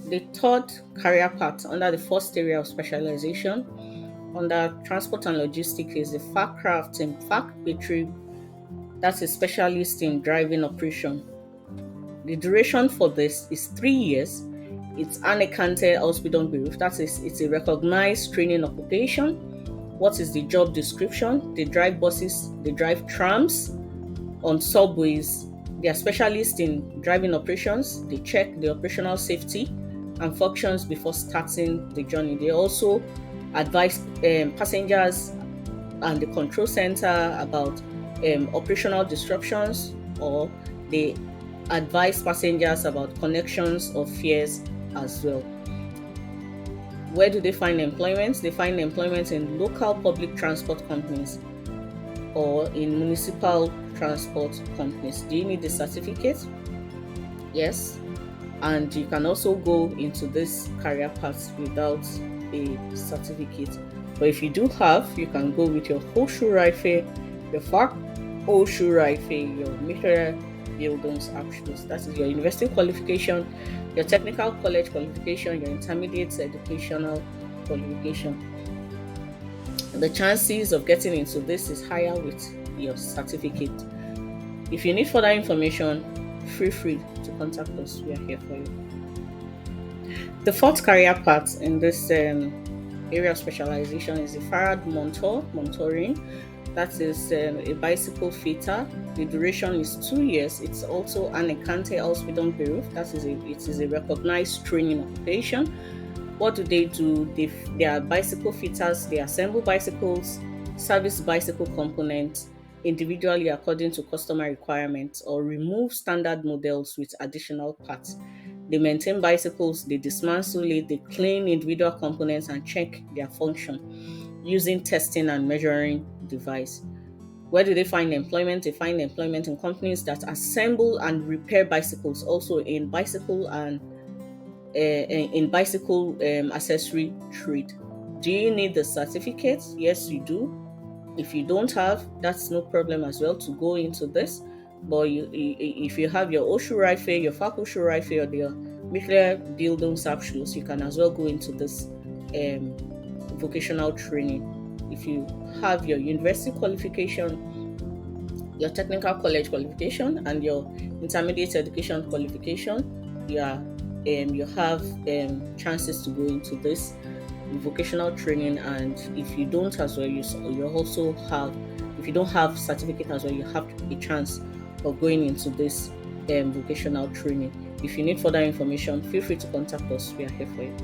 The third career path under the first area of specialization under transport and logistics is the FACHKRAFT in FAHRBETRIEB, that's a specialist in driving operation. The duration for this is 3 years. It's anerkannte Ausbildung, that is, it's a recognized training occupation. What is the job description? They drive buses, they drive trams on subways. They are specialists in driving operations. They check the operational safety and functions before starting the journey. They also advise passengers and the control center about operational disruptions, or they advise passengers about connections or fares as well. Where do they find employment? They find employment in local public transport companies or in municipal transport companies. Do you need the certificate? Yes. And you can also go into this career path without a certificate. But if you do have, you can go with your Hochschulreife, your Fachhochschulreife, your Mittelbildungsabschluss. That is your university qualification, your technical college qualification, your intermediate educational qualification. The chances of getting into this is higher with your certificate. If you need further information, feel free to contact us. We are here for you. The fourth career path in this area of specialization is the Fahrradmontoring. That is a bicycle fitter. The duration is 2 years. It's also an anerkannte Ausbildung. That is it is a recognized training occupation. What do? They are bicycle fitters. They assemble bicycles, service bicycle components individually according to customer requirements, or remove standard models with additional parts. They maintain bicycles, they dismantle it, they clean individual components and check their function using testing and measuring device. Where do they find employment? They find employment in companies that assemble and repair bicycles, also in bicycle and accessory trade. Do you need the certificate? Yes, you do. If you don't have, that's no problem as well to go into this. But if you have your Hochschulreife, your Fachhochschulreife, or your Mittelbildungsabschluss, you can as well go into this vocational training. If you have your university qualification, your technical college qualification, and your intermediate education qualification, you have chances to go into this vocational training. And if you don't as well, you also have, if you don't have certificate as well, you have a chance of going into this vocational training. If you need further information, feel free to contact us. We are here for you.